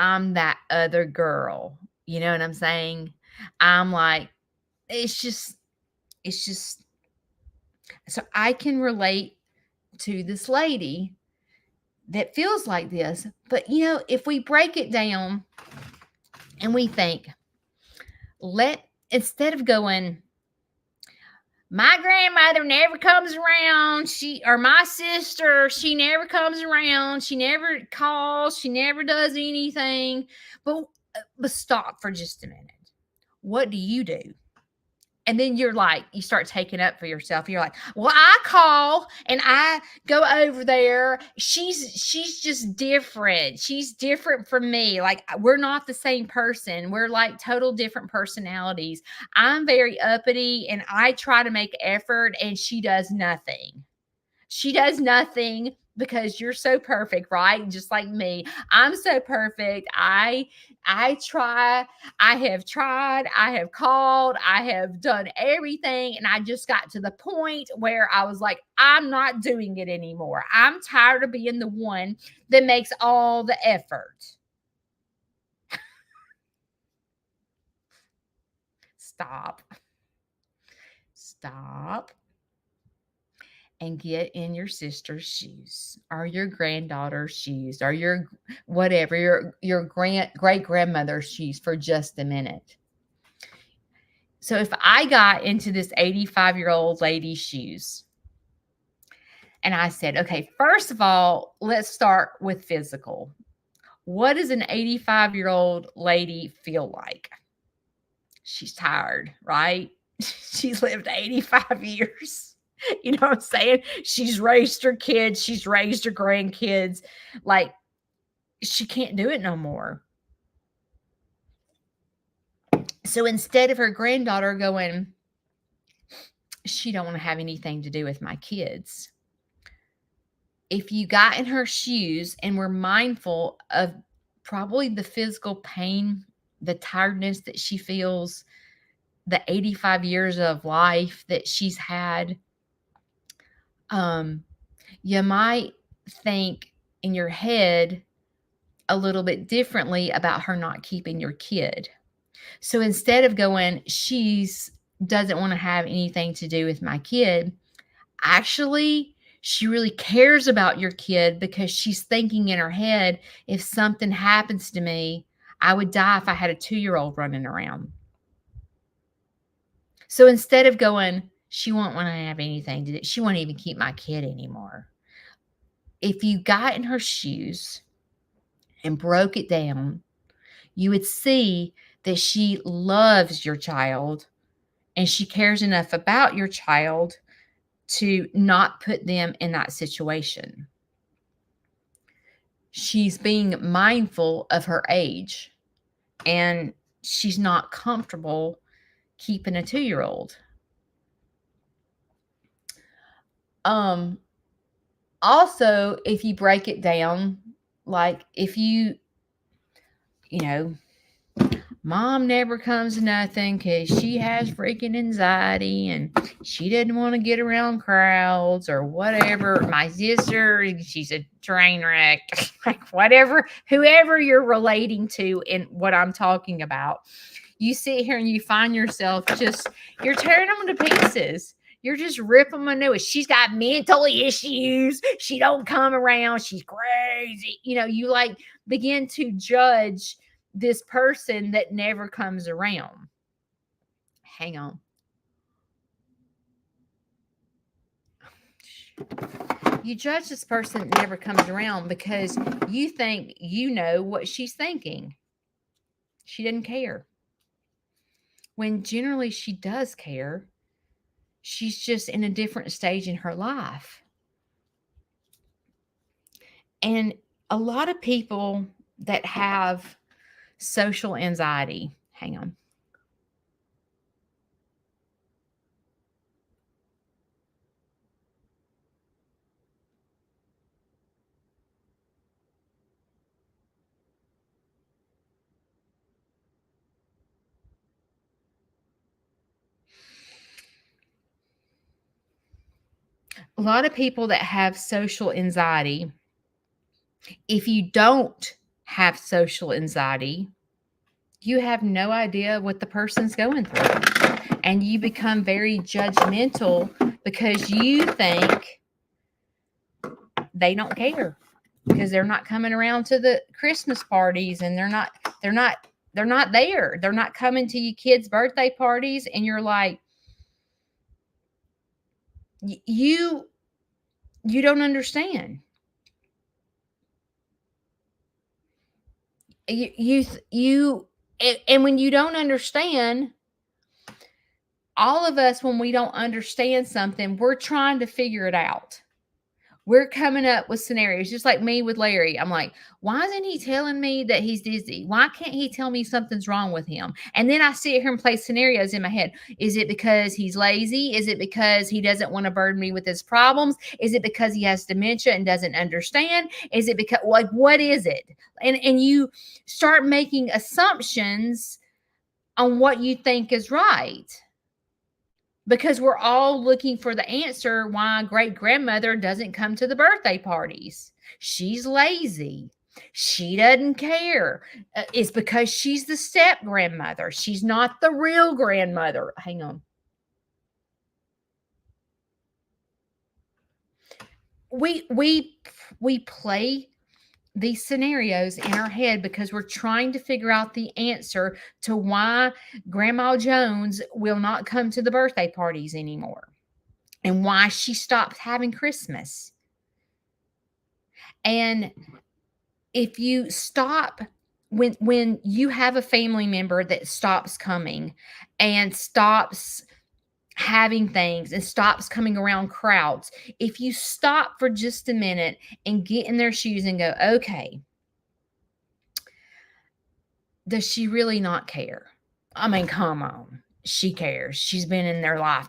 I'm that other girl. You know what I'm saying? I'm like, it's just, so I can relate to this lady that feels like this. But, if we break it down and we think, instead of going, my grandmother never comes around, my sister, she never comes around, she never calls, she never does anything. But stop for just a minute. What do you do? And then you start taking up for yourself. You're like, well, I call and I go over there. She's just different. She's different from me. Like we're not the same person. We're like total different personalities. I'm very uppity and I try to make effort and she does nothing. She does nothing because you're so perfect, right? Just like me. I'm so perfect. I try. I have tried. I have called. I have done everything. And I just got to the point where I was like, I'm not doing it anymore. I'm tired of being the one that makes all the effort. Stop. And get in your sister's shoes or your granddaughter's shoes or your whatever, your great grandmother's shoes for just a minute. So if I got into this 85-year-old lady's shoes and I said, okay, first of all, let's start with physical. What does an 85-year-old lady feel like? She's tired, right? She's lived 85 years. You know what I'm saying? She's raised her kids. She's raised her grandkids. Like, she can't do it no more. So instead of her granddaughter going, she don't want to have anything to do with my kids. If you got in her shoes and were mindful of probably the physical pain, the tiredness that she feels, the 85 years of life that she's had, you might think in your head a little bit differently about her not keeping your kid. So instead of going, doesn't want to have anything to do with my kid, actually, she really cares about your kid because she's thinking in her head, if something happens to me, I would die if I had a 2-year-old running around. So instead of going, she won't want to have anything to do, she won't even keep my kid anymore. If you got in her shoes and broke it down, you would see that she loves your child and she cares enough about your child to not put them in that situation. She's being mindful of her age, and she's not comfortable keeping a 2-year-old. Also, if you break it down, like if you know, mom never comes to nothing because she has freaking anxiety and she didn't want to get around crowds or whatever. My sister, she's a train wreck, like whatever, whoever you're relating to in what I'm talking about. You sit here and you find yourself just, you're tearing them to pieces. You're just ripping them a new. She's got mental issues. She don't come around. She's crazy. You like begin to judge this person that never comes around. Hang on. You judge this person that never comes around because you think you know what she's thinking. She didn't care. When generally she does care. She's just in a different stage in her life. And a lot of people that have social anxiety, hang on. A lot of people that have social anxiety, if you don't have social anxiety, you have no idea what the person's going through. And you become very judgmental because you think they don't care because they're not coming around to the Christmas parties and they're not there. They're not coming to your kids' birthday parties. And you're like, you don't understand. And when you don't understand, all of us, when we don't understand something, we're trying to figure it out. We're coming up with scenarios, just like me with Larry. I'm like, why isn't he telling me that he's dizzy? Why can't he tell me something's wrong with him? And then I sit here and play scenarios in my head. Is it because he's lazy? Is it because he doesn't want to burden me with his problems? Is it because he has dementia and doesn't understand? Is it because, like, what is it? And you start making assumptions on what you think is right. Because we're all looking for the answer why great grandmother doesn't come to the birthday parties. She's lazy. She doesn't care. It's because she's the step grandmother. She's not the real grandmother. Hang on. We play these scenarios in our head because we're trying to figure out the answer to why Grandma Jones will not come to the birthday parties anymore and why she stopped having Christmas. And if you stop, when you have a family member that stops coming and stops having things and stops coming around crowds, if you stop for just a minute and get in their shoes and go, okay, does she really not care? I mean, come on. She cares. She's been in their life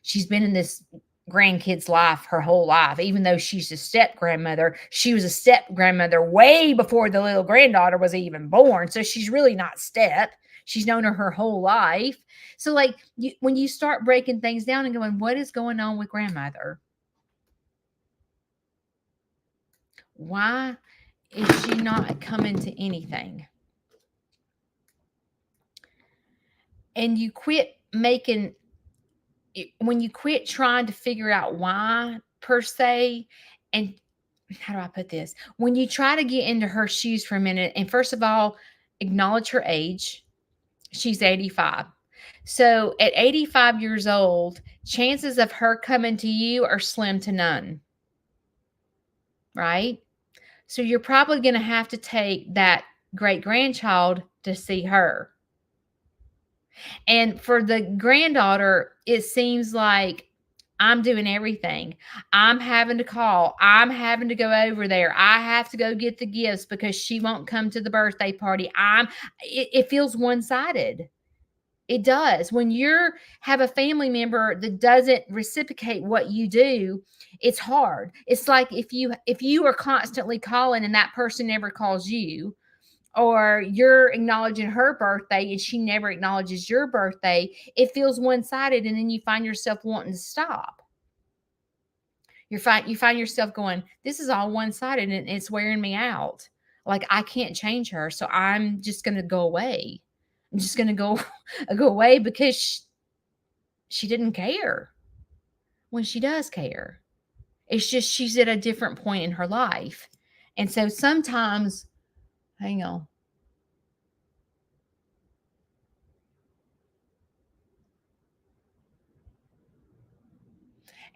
she's been in this grandkid's life her whole life. Even though she's a step grandmother, she was a step grandmother way before the little granddaughter was even born. So she's really not step. She's known her whole life. So like when you start breaking things down and going, what is going on with grandmother? Why is she not coming to anything? And you quit when you quit trying to figure out why per se, and how do I put this? When you try to get into her shoes for a minute, and first of all, acknowledge her age. She's 85. So at 85 years old, chances of her coming to you are slim to none. Right? So you're probably going to have to take that great grandchild to see her. And for the granddaughter, it seems like I'm doing everything. I'm having to call. I'm having to go over there. I have to go get the gifts because she won't come to the birthday party. It feels one-sided. It does. When you have a family member that doesn't reciprocate what you do, it's hard. It's like if you are constantly calling and that person never calls you, or you're acknowledging her birthday and she never acknowledges your birthday, it feels one-sided, and then you find yourself wanting to stop. You find yourself going, this is all one-sided and it's wearing me out. Like, I can't change her, so I'm just going to go away. I'm just going to go go away because she didn't care when she does care. It's just she's at a different point in her life. And so sometimes, hang on.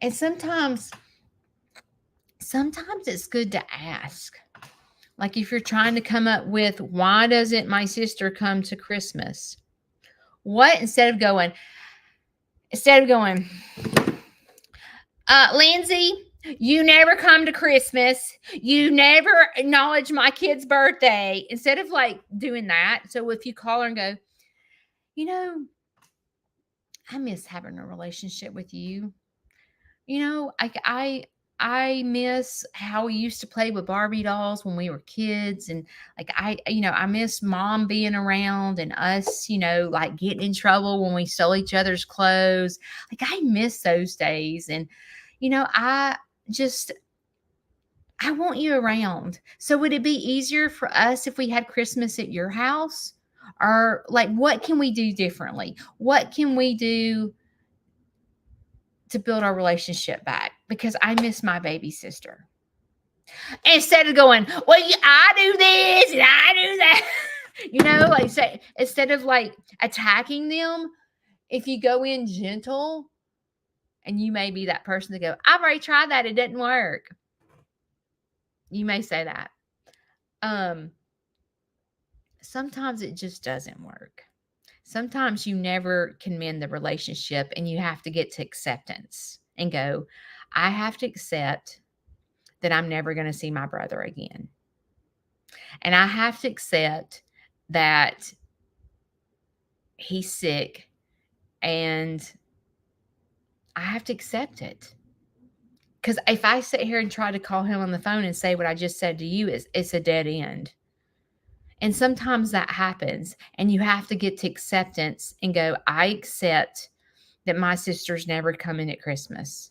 And sometimes it's good to ask. Like, if you're trying to come up with, why doesn't my sister come to Christmas? What, instead of going, Lindsay, you never come to Christmas. You never acknowledge my kid's birthday. Instead of like doing that. So if you call her and go, you know, I miss having a relationship with you. You know, I miss how we used to play with Barbie dolls when we were kids. And like, I miss mom being around and us, like getting in trouble when we stole each other's clothes. Like, I miss those days. And, I want you around. So would it be easier for us if we had Christmas at your house? Or like, what can we do differently? What can we do to build our relationship back? Because I miss my baby sister. Instead of going, well, I do this and I do that. Like, say, instead of like attacking them, if you go in gentle, and you may be that person to go, I've already tried that, it didn't work. You may say that. Sometimes it just doesn't work. Sometimes you never can mend the relationship, and you have to get to acceptance and go, I have to accept that I'm never going to see my brother again. And I have to accept that he's sick, and I have to accept it. Because if I sit here and try to call him on the phone and say what I just said to you, it's a dead end. And sometimes that happens, and you have to get to acceptance and go, I accept that my sister's never coming at Christmas.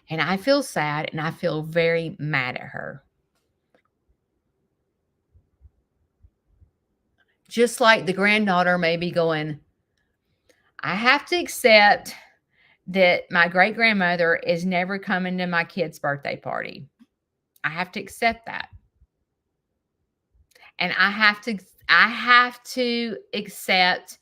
And I feel sad, and I feel very mad at her. Just like the granddaughter may be going, I have to accept that my great grandmother is never coming to my kid's birthday party. I have to accept that. And I have to accept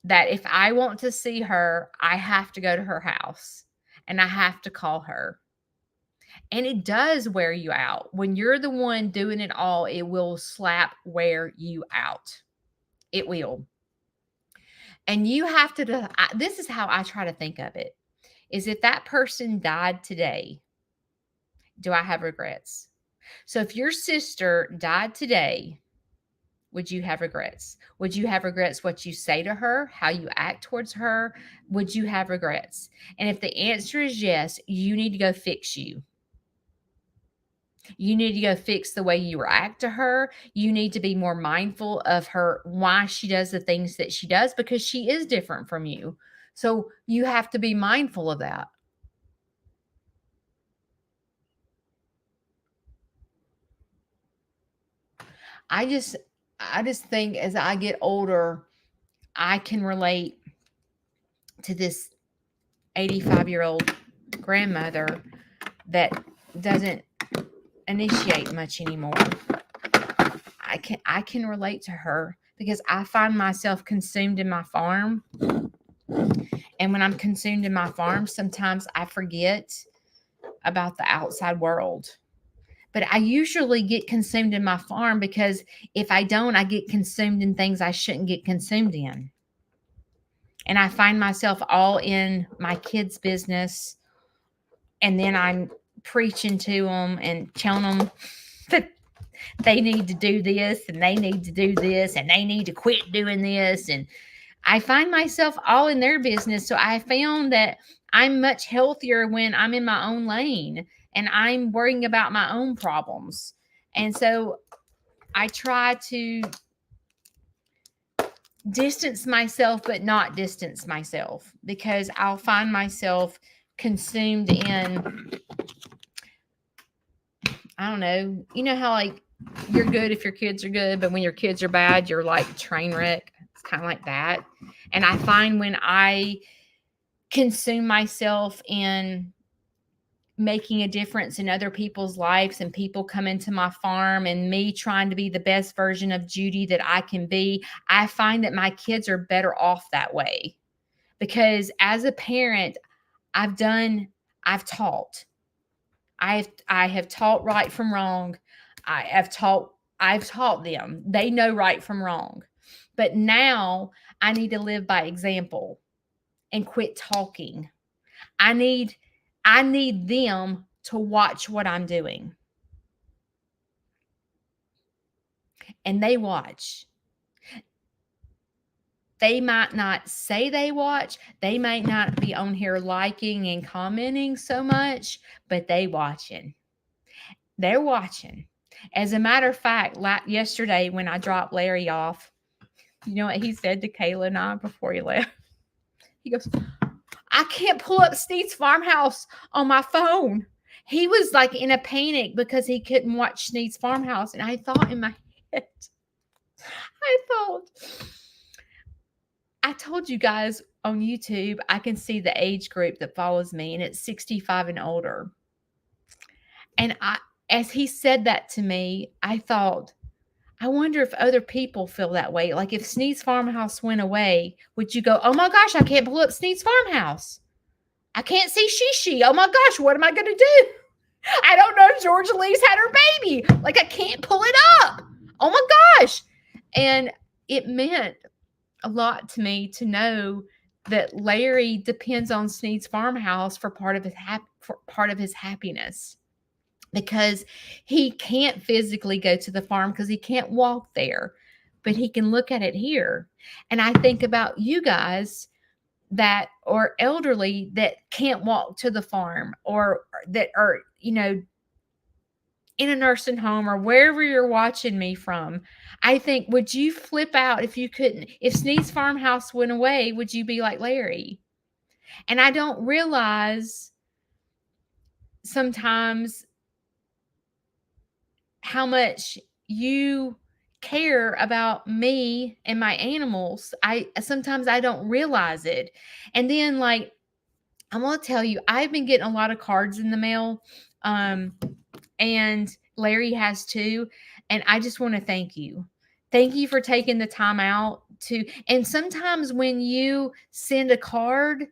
that if I want to see her, I have to go to her house and I have to call her. And it does wear you out. When you're the one doing it all, it will wear you out. It will. And you have to, this is how I try to think of it, is if that person died today, do I have regrets? So if your sister died today, would you have regrets? Would you have regrets what you say to her, how you act towards her? Would you have regrets? And if the answer is yes, you need to go fix you. You need to go fix the way you react to her. You need to be more mindful of her, why she does the things that she does, because she is different from you. So you have to be mindful of that. I just think as I get older, I can relate to this 85-year-old grandmother that doesn't initiate much anymore. I can relate to her because I find myself consumed in my farm. And when I'm consumed in my farm, sometimes I forget about the outside world But I usually get consumed in my farm because if I don't, I get consumed in things I shouldn't get consumed in. And I find myself all in my kids' business. And then I'm preaching to them and telling them that they need to do this and they need to do this and they need to quit doing this. And I find myself all in their business. So I found that I'm much healthier when I'm in my own lane and I'm worrying about my own problems. And so I try to distance myself, but not distance myself, because I'll find myself consumed in, I don't know, you know how like you're good if your kids are good, but when your kids are bad, you're like train wreck. It's kind of like that. And I find when I consume myself in making a difference in other people's lives and people come into my farm and me trying to be the best version of Judy that I can be, I find that my kids are better off that way. Because as a parent, I've taught. I have taught right from wrong. I've taught them. They know right from wrong. But now I need to live by example and quit talking. I need them to watch what I'm doing. And they watch. They might not say they watch. They might not be on here liking and commenting so much, but they watching. They're watching. As a matter of fact, yesterday when I dropped Larry off, you know what he said to Kayla and I before he left? He goes, I can't pull up Sneed's farmhouse on my phone. He was like in a panic because he couldn't watch Sneed's farmhouse. And I thought in my head, I told you guys on YouTube, I can see the age group that follows me, and it's 65 and older. And as he said that to me, I thought, I wonder if other people feel that way. Like if Sneed's farmhouse went away, would you go, oh my gosh, I can't pull up Sneed's farmhouse. I can't see Shishi. Oh my gosh, what am I going to do? I don't know if Georgia Lee's had her baby. Like I can't pull it up. Oh my gosh. And it meant a lot to me to know that Larry depends on Sneed's farmhouse for part of his happiness, because he can't physically go to the farm because he can't walk there, but he can look at it here. And I think about you guys that are elderly that can't walk to the farm, or that are, in a nursing home or wherever you're watching me from. I think, would you flip out if Sneed's farmhouse went away, would you be like Larry? And I don't realize sometimes how much you care about me and my animals. Sometimes I don't realize it. And then like, I'm going to tell you, I've been getting a lot of cards in the mail. And Larry has too. And I just want to thank you. Thank you for taking the time out and sometimes when you send a card,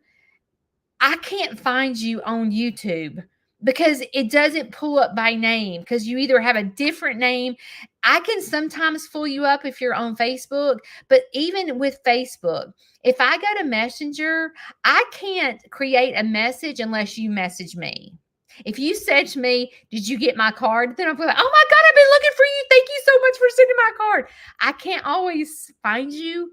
I can't find you on YouTube because it doesn't pull up by name, because you either have a different name. I can sometimes pull you up if you're on Facebook, but even with Facebook, if I go to Messenger, I can't create a message unless you message me. If you said to me, did you get my card? Then I'll be like, oh my God, I've been looking for you. Thank you so much for sending my card. I can't always find you,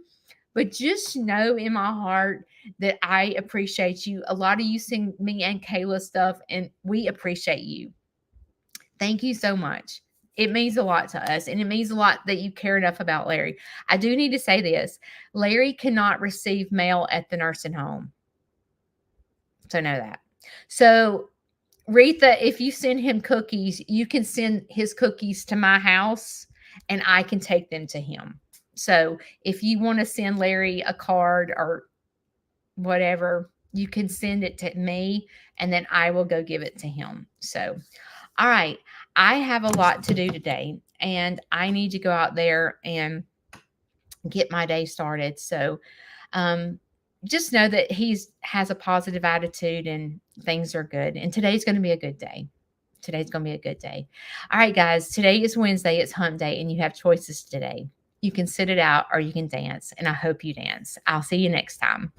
but just know in my heart that I appreciate you. A lot of you send me and Kayla stuff, and we appreciate you. Thank you so much. It means a lot to us, and it means a lot that you care enough about Larry. I do need to say this. Larry cannot receive mail at the nursing home. So know that. So Retha, if you send him cookies, you can send his cookies to my house, and I can take them to him. So if you want to send Larry a card or whatever, you can send it to me, and then I will go give it to him. So, all right. I have a lot to do today, and I need to go out there and get my day started. So, just know that he has a positive attitude and things are good. And today's going to be a good day. today's going to be a good day. All right, guys, today is Wednesday. It's hump day, and you have choices today. You can sit it out or you can dance, and I hope you dance. I'll see you next time.